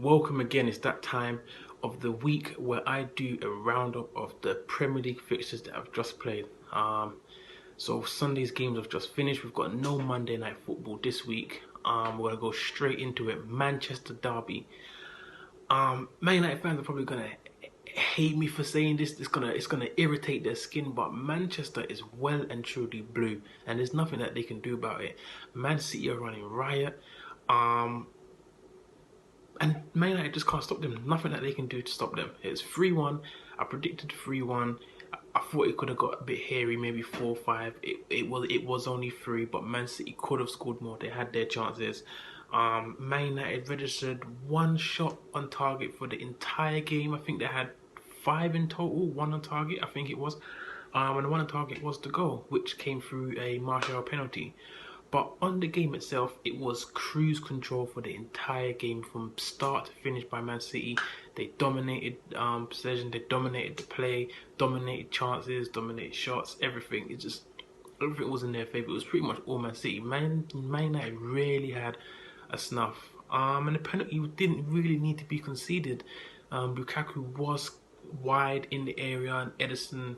welcome again. It's that time of the week where I do a roundup of the Premier League fixtures that I've just played. So Sunday's games have just finished. We've got no Monday night football this week. We're gonna go straight into it. Manchester derby. Man United fans are probably gonna hate me for saying this. It's gonna irritate their skin, but Manchester is well and truly blue, and there's nothing that they can do about it. Man City are running riot. And Man United just can't stop them. Nothing that they can do to stop them. It's 3-1. I predicted 3-1. I thought it could have got a bit hairy, maybe 4-5. It was only 3, but Man City could have scored more. They had their chances. Man United registered 1 shot on target for the entire game. I think they had 5 in total, 1 on target, I think it was. And the 1 on target was the goal, which came through a Martial penalty. But on the game itself, it was cruise control for the entire game from start to finish by Man City. They dominated possession, they dominated the play, dominated chances, dominated shots, everything. Everything was in their favour. It was pretty much all Man City. Man United really had a snuff. And the penalty didn't really need to be conceded. Lukaku was wide in the area and Edison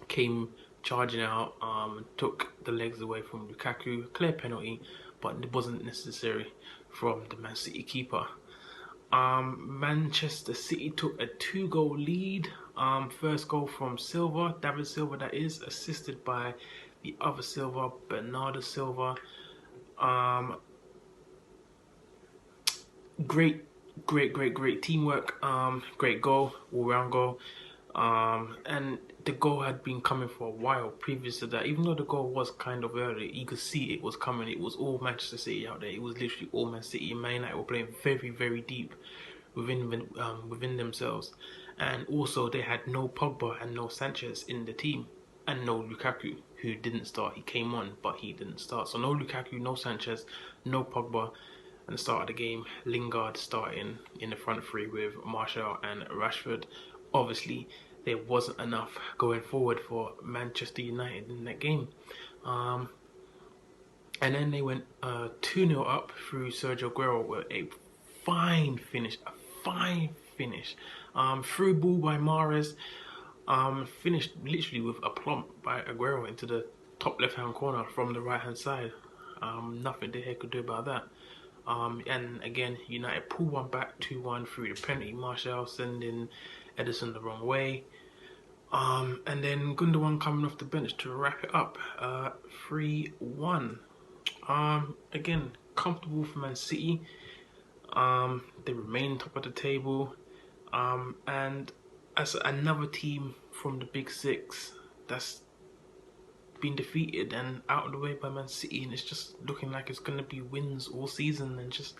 came charging out and took the legs away from Lukaku. Clear penalty, but it wasn't necessary from the Man City keeper. Manchester City took a 2-goal lead. First goal from Silva, David Silva that is, assisted by the other Silva, Bernardo Silva. Great teamwork. Great goal, all-round goal. And the goal had been coming for a while previous to that. Even though the goal was kind of early, you could see it was coming. It was all Manchester City out there. It was literally all Man City. Man United were playing very deep within themselves, and also they had no Pogba and no Sanchez in the team, and no Lukaku, who didn't start. He came on, but he didn't start. So no Lukaku, no Sanchez, no Pogba. At the start of the game, Lingard starting in the front three with Martial and Rashford. Obviously, there wasn't enough going forward for Manchester United in that game. And then they went 2-0 up through Sergio Aguero with a fine finish. Through ball by Mahrez. Finished literally with a plump by Aguero into the top left-hand corner from the right-hand side. Nothing the heck could do about that. And again, United pull one back 2-1 through the penalty. Martial sending Edison the wrong way. And then Gundogan coming off the bench to wrap it up. 3-1. Again, comfortable for Man City. They remain top of the table. And as another team from the Big Six that's been defeated and out of the way by Man City, and it's just looking like it's going to be wins all season, and just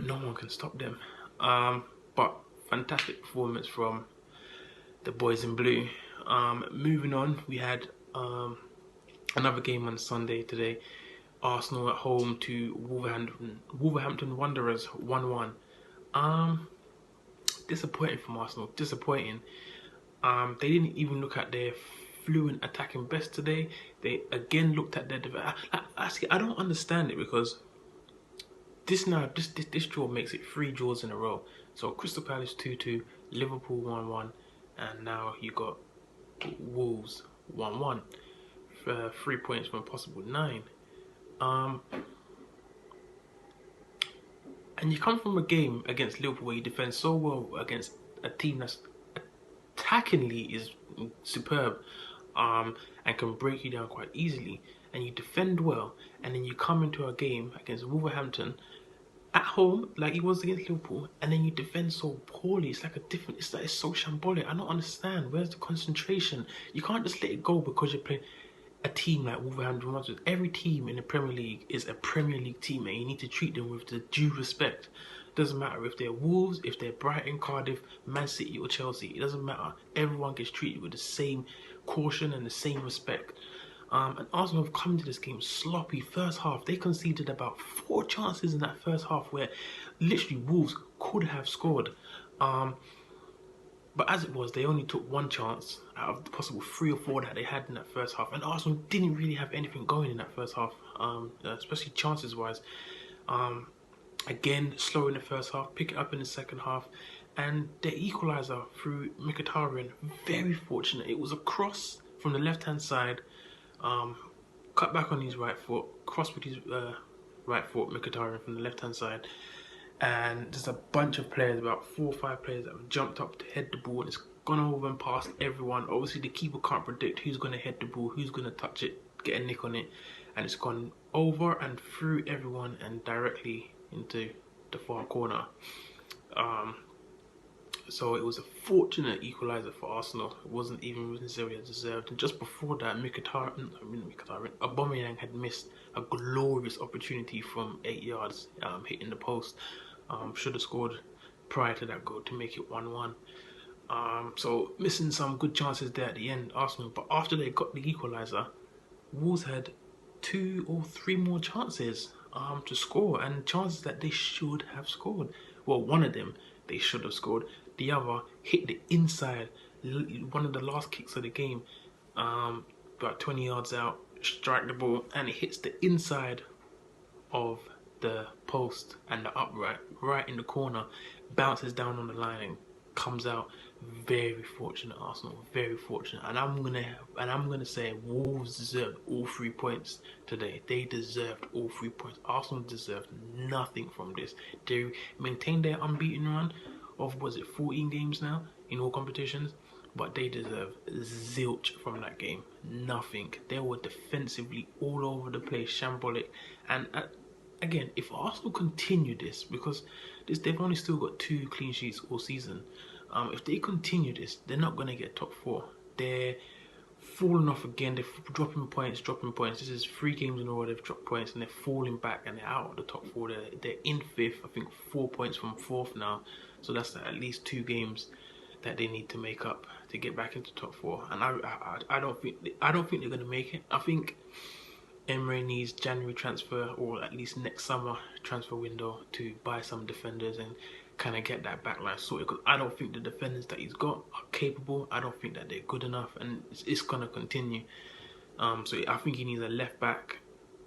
no one can stop them. But fantastic performance from the boys in blue. Moving on, we had another game on Sunday today. Arsenal at home to Wolverhampton Wanderers 1-1. Disappointing from Arsenal. Disappointing. They didn't even look at their fluent attacking best today. They again looked at their I don't understand it, because this draw makes it 3 draws in a row. So Crystal Palace 2-2, Liverpool 1-1, and now you got Wolves 1-1. 3 points from a possible 9. And you come from a game against Liverpool where you defend so well against a team that's attackingly is superb, and can break you down quite easily, and you defend well, and then you come into a game against Wolverhampton at home like it was against Liverpool, and then you defend so poorly. It's like it's so shambolic. I don't understand. Where's the concentration? You can't just let it go because you're playing a team like Wolverhampton Wanderers. Every team in the Premier League is a Premier League team, and you need to treat them with the due respect. Doesn't matter if they're Wolves, if they're Brighton, Cardiff, Man City or Chelsea. It doesn't matter. Everyone gets treated with the same caution and the same respect. And Arsenal have come to this game sloppy. First half, they conceded about 4 chances in that first half where literally Wolves could have scored. But as it was, they only took 1 chance out of the possible 3 or 4 that they had in that first half. And Arsenal didn't really have anything going in that first half, especially chances-wise. Again, slow in the first half, pick it up in the second half, and the equaliser through Mkhitaryan, very fortunate. It was a cross from the left-hand side, um, cut back on his right foot, cross with his right foot, Mkhitaryan from the left-hand side, and there's a bunch of players, about 4 or 5 players that have jumped up to head the ball, and it's gone over and past everyone. Obviously, the keeper can't predict who's going to head the ball, who's going to touch it, get a nick on it, and it's gone over and through everyone and directly into the far corner. So it was a fortunate equaliser for Arsenal. It wasn't even necessarily deserved. And just before that, Aubameyang had missed a glorious opportunity from 8 yards, hitting the post. Should have scored prior to that goal to make it 1-1. So missing some good chances there at the end, Arsenal. But after they got the equaliser, Wolves had 2 or 3 more chances to score, and chances that they should have scored. Well, one of them they should have scored. The other hit the inside, one of the last kicks of the game, about 20 yards out, strike the ball, and it hits the inside of the post and the upright, right in the corner, bounces down on the line and comes out. Very fortunate, Arsenal. Very fortunate, and I'm gonna say Wolves deserved all 3 points today. They deserved all 3 points. Arsenal deserved nothing from this. They maintained their unbeaten run of 14 games now in all competitions, but they deserve zilch from that game. Nothing. They were defensively all over the place, shambolic, and again, if Arsenal continue this, because they've only still got 2 clean sheets all season. If they continue this, they're not going to get top 4. They're falling off again. They're dropping points. This is 3 games in a row they've dropped points, and they're falling back, and they're out of the top 4. They're in 5th. I think 4 points from 4th now. So that's at least 2 games that they need to make up to get back into top 4. And I don't think they're going to make it. I think Emery needs January transfer, or at least next summer transfer window, to buy some defenders and kind of get that back line sorted, because I don't think the defenders that he's got are capable. I don't think that they're good enough, and it's going to continue. So I think he needs a left back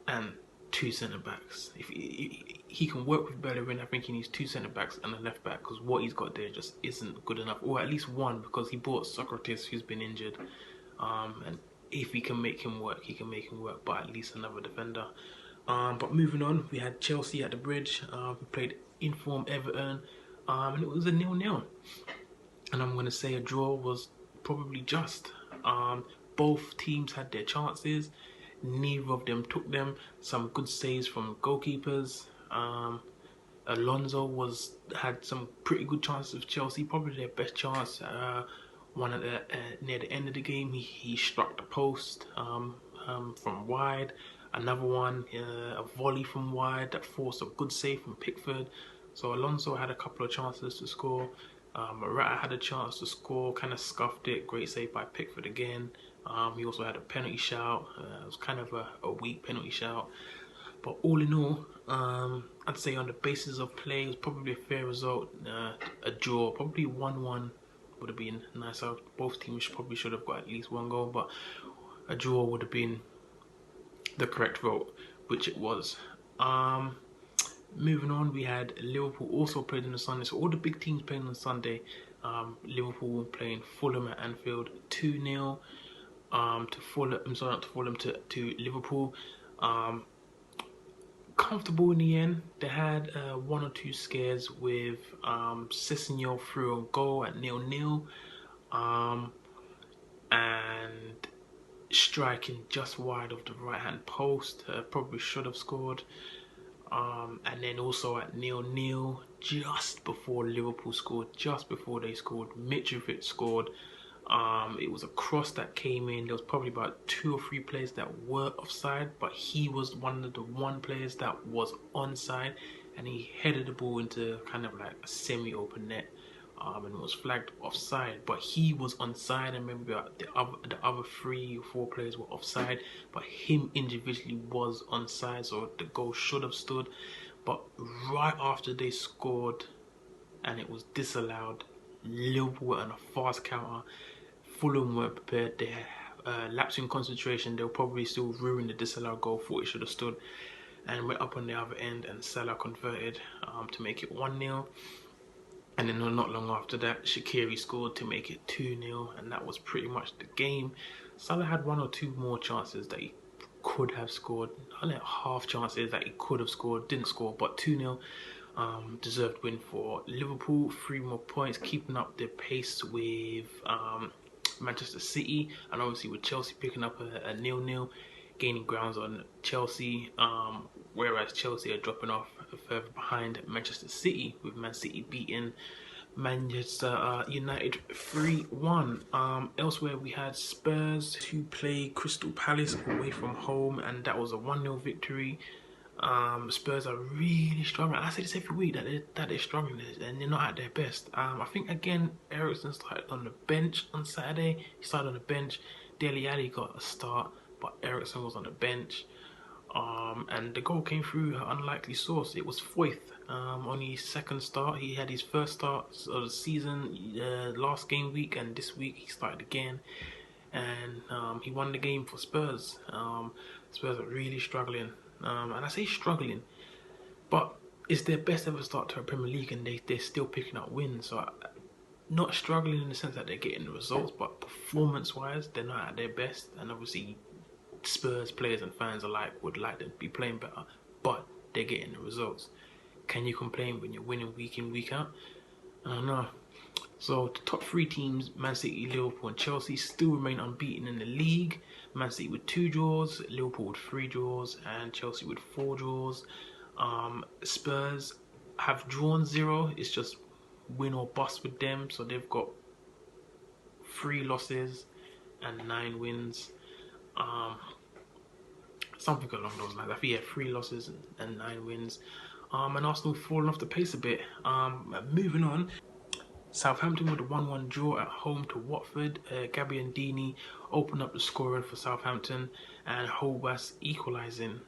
and 2 centre backs. If he can work with Bellerin, I think he needs 2 centre backs and a left back, because what he's got there just isn't good enough, or at least one, because he bought Socrates, who's been injured, and if he can make him work, he can make him work, but at least another defender. But moving on, we had Chelsea at the Bridge. We played in-form Everton, and it was a 0-0. And I'm going to say a draw was probably just. Both teams had their chances. Neither of them took them. Some good saves from goalkeepers. Alonso had some pretty good chances of Chelsea, probably their best chance. One at near the end of the game, he struck the post from wide. Another one, a volley from wide that forced a good save from Pickford. So Alonso had a couple of chances to score. Morata had a chance to score, kind of scuffed it. Great save by Pickford again. He also had a penalty shout. It was kind of a weak penalty shout. But all in all, I'd say on the basis of play, it was probably a fair result. A draw, probably 1-1 would have been nicer. Both teams probably should have got at least 1 goal, but a draw would have been the correct vote, which it was. Moving on, we had Liverpool also played on the Sunday. So all the big teams playing on Sunday. Liverpool playing Fulham at Anfield 2-0 to Fulham. I'm sorry, not to Fulham, to Liverpool. Comfortable in the end. They had 1 or 2 scares with Sessegnon through on goal at 0-0, and striking just wide of the right hand post. Probably should have scored. And then also at 0-0, just before Liverpool scored, just before they scored, Mitrovic scored. It was a cross that came in. There was probably about 2 or 3 players that were offside, but he was one of the players that was onside, and he headed the ball into kind of like a semi-open net, and was flagged offside. But he was onside, and maybe the other 3 or 4 players were offside, but him individually was onside, so the goal should have stood. But right after they scored, and it was disallowed, Liverpool were on a fast counter. Fulham weren't prepared. They lapsed in concentration. They'll probably still ruin the disallowed goal. Thought it should have stood. and we're up on the other end, and Salah converted to make it 1-0. And then not long after that, Shaqiri scored to make it 2-0, and that was pretty much the game. Salah had one or two more chances that he could have scored, only half chances that he could have scored, didn't score, but 2-0. Deserved win for Liverpool. 3 more points, keeping up their pace with Manchester City, and obviously with Chelsea picking up a 0-0, gaining grounds on Chelsea, whereas Chelsea are dropping off further behind Manchester City, with Man City beating Manchester United 3-1. Elsewhere, we had Spurs to play Crystal Palace away from home, and that was a 1-0 victory. Spurs are really struggling. I say this every week that they're struggling and they're not at their best. I think again, Eriksen started on the bench on Saturday. He started on the bench. Dele Alli got a start, but Eriksen was on the bench. And the goal came through an unlikely source. It was Foyth on his second start. He had his first start of the season last game week, and this week he started again, and he won the game for Spurs. Spurs are really struggling, and I say struggling, but it's their best ever start to a Premier League, and they're still picking up wins. So not struggling in the sense that they're getting the results, but performance-wise, they're not at their best, and obviously Spurs players and fans alike would like them to be playing better, but they're getting the results. Can you complain when you're winning week in, week out? I don't know. So the top 3 teams, Man City, Liverpool and Chelsea, still remain unbeaten in the league. Man City with 2 draws, Liverpool with 3 draws, and Chelsea with 4 draws. Spurs have drawn 0. It's just win or bust with them. So they've got 3 losses and 9 wins. Something along those lines. I think 3 losses and 9 wins. And Arsenal falling off the pace a bit. Moving on, Southampton with a 1-1 draw at home to Watford. Gabbiadini opened up the scoring for Southampton, and Hobas equalising.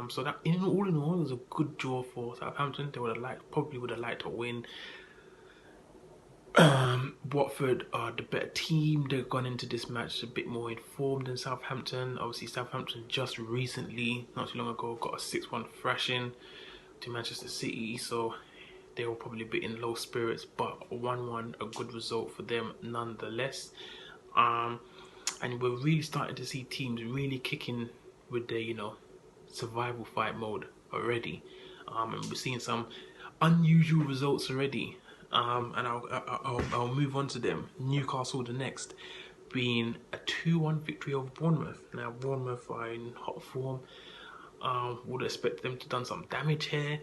So that in all, it was a good draw for Southampton. They probably would have liked to win. Watford are the better team. They've gone into this match a bit more informed than Southampton. Obviously, Southampton just recently, not too long ago, got a 6-1 thrashing to Manchester City, so they were probably a bit in low spirits, but 1-1, a good result for them nonetheless. And we're really starting to see teams really kicking with their, survival fight mode already. And we're seeing some unusual results already. And I'll move on to them. Newcastle the next, being a 2-1 victory over Bournemouth. Now Bournemouth are in hot form. Would expect them to done some damage here.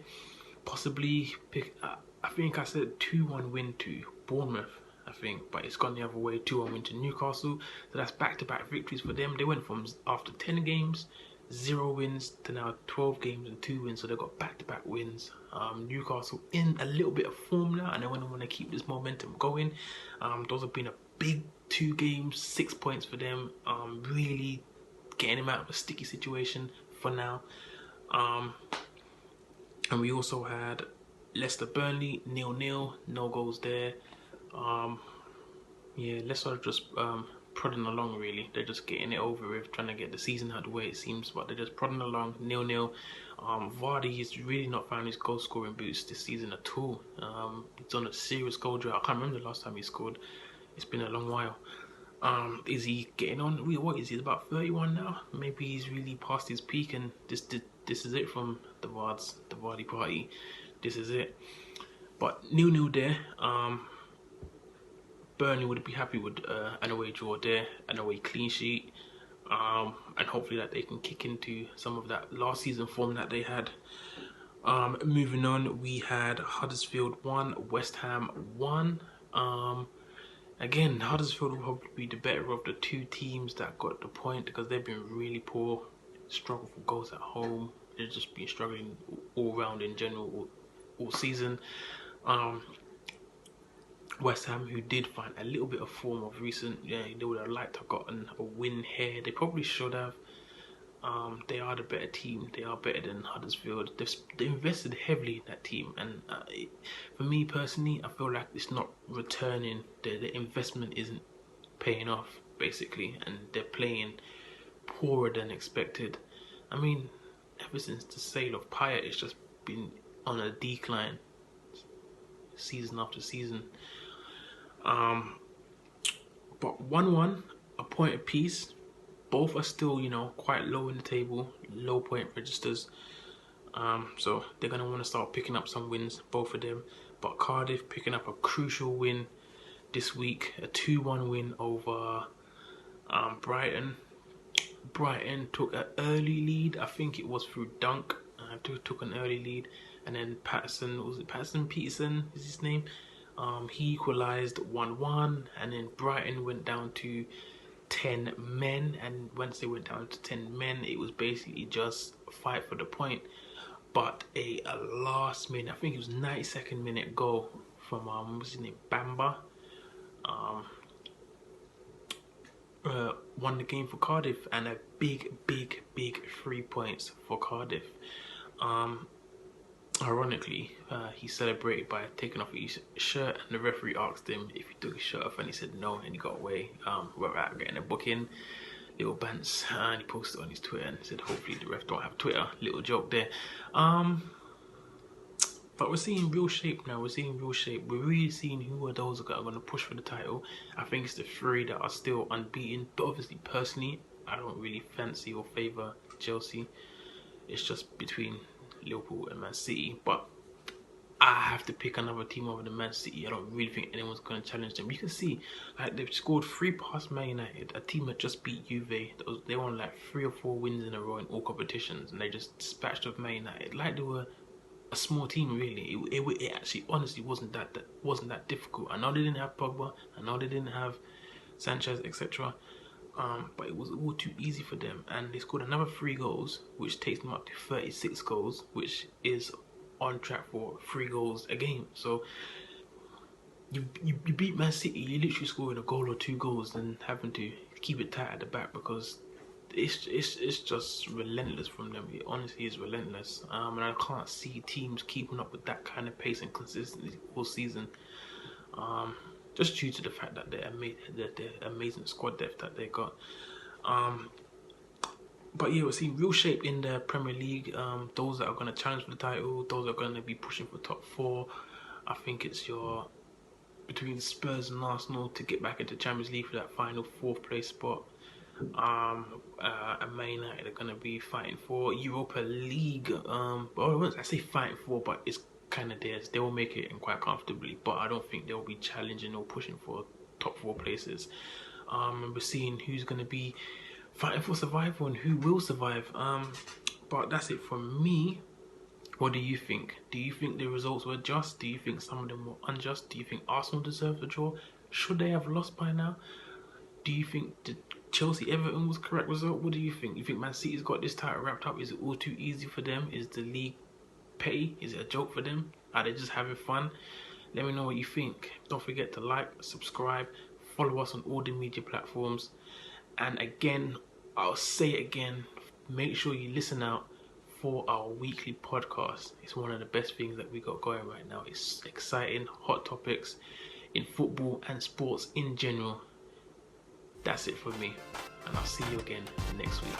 Possibly pick. I think I said 2-1 win to Bournemouth. I think, but it's gone the other way. 2-1 win to Newcastle. So that's back-to-back victories for them. They went from after 10 games, 0 wins to now 12 games and 2 wins. So they've got back-to-back wins. Newcastle in a little bit of form now, and they want to keep this momentum going. Those have been a big 2 games, 6 points for them. Really getting them out of a sticky situation for now. And we also had Leicester Burnley 0-0, no goals there. Leicester are just prodding along really. They're just getting it over with, trying to get the season out of the way it seems, but they're just prodding along 0-0. Vardy has really not found his goal scoring boots this season at all. He's on a serious goal drought. I can't remember the last time he scored. It's been a long while. Is he getting on? What is he? He's about 31 now. Maybe he's really past his peak, and this is it from the Vardy party. This is it. But 0-0 there. Burnley would be happy with an away draw there, an away clean sheet, and hopefully that they can kick into some of that last season form that they had. Moving on, we had Huddersfield 1, West Ham 1. Again, Huddersfield will probably be the better of the 2 teams that got the point, because they've been really poor, struggle for goals at home. They've just been struggling all round in general all season. West Ham, who did find a little bit of form of recent, they would have liked to have gotten a win here. They probably should have. They are the better team. They are better than Huddersfield. They invested heavily in that team, and for me personally, I feel like it's not returning. The investment isn't paying off basically, and they're playing poorer than expected. I mean, ever since the sale of Payet, it's just been on a decline season after season. But 1-1, a point apiece. Both are still, quite low in the table, low point registers. So they're going to want to start picking up some wins, both of them. But Cardiff picking up a crucial win this week, a 2-1 win over Brighton. Brighton took an early lead. I think it was through Dunk. Took an early lead, and then Peterson is his name. He equalised 1-1, and then Brighton went down to 10 men, and once they went down to 10 men, it was basically just a fight for the point. But a last minute, I think it was 92nd minute goal from what's his name, Bamba, won the game for Cardiff, and a big 3 points for Cardiff. Ironically, he celebrated by taking off his shirt, and the referee asked him if he took his shirt off, and he said no, and he got away without getting a booking. Little bants, and he posted on his Twitter and said hopefully the ref don't have Twitter. Little joke there. But we're seeing real shape now. We're really seeing who are those that are going to push for the title. I think it's the three that are still unbeaten. But obviously, personally, I don't really fancy or favour Chelsea. It's just between Liverpool and Man City. But I have to pick another team over the Man City. I don't really think anyone's going to challenge them. You can see, like, they've scored 3 past Man United, a team that just beat Juve. They won like 3 or 4 wins in a row in all competitions, and they just dispatched of Man United like they were a small team. Really, it actually honestly wasn't that difficult. I know they didn't have Pogba, I know they didn't have Sanchez, etc. But it was all too easy for them, and they scored another 3 goals, which takes them up to 36 goals, which is on track for 3 goals a game. So you beat Man City, you literally scoring a goal or 2 goals and having to keep it tight at the back, because it's just relentless from them. It honestly is relentless, and I can't see teams keeping up with that kind of pace and consistency all season, just due to the fact that they're amazing squad depth that they got. But yeah, we're seeing real shape in the Premier League. Those that are going to challenge for the title, those that are going to be pushing for top 4. I think it's between Spurs and Arsenal to get back into Champions League for that final 4th place spot. And Man United are going to be fighting for Europa League. Well, I say fighting for, but it's kind of theirs. They will make it in quite comfortably, but I don't think they'll be challenging or pushing for top 4 places. And we're seeing who's going to be fighting for survival and who will survive. But that's it from me. What do you think? Do you think the results were just? Do you think some of them were unjust? Do you think Arsenal deserved a draw? Should they have lost by now? Do you think the Chelsea-Everton was the correct result? What do you think? You think Man City's got this title wrapped up? Is it all too easy for them? Is the league petty? Is it a joke for them? Are they just having fun? Let me know what you think. Don't forget to like, subscribe, follow us on all the media platforms. And again, I'll say it again, make sure you listen out for our weekly podcast. It's one of the best things that we got going right now. It's exciting, hot topics in football and sports in general. That's it for me, and I'll see you again next week.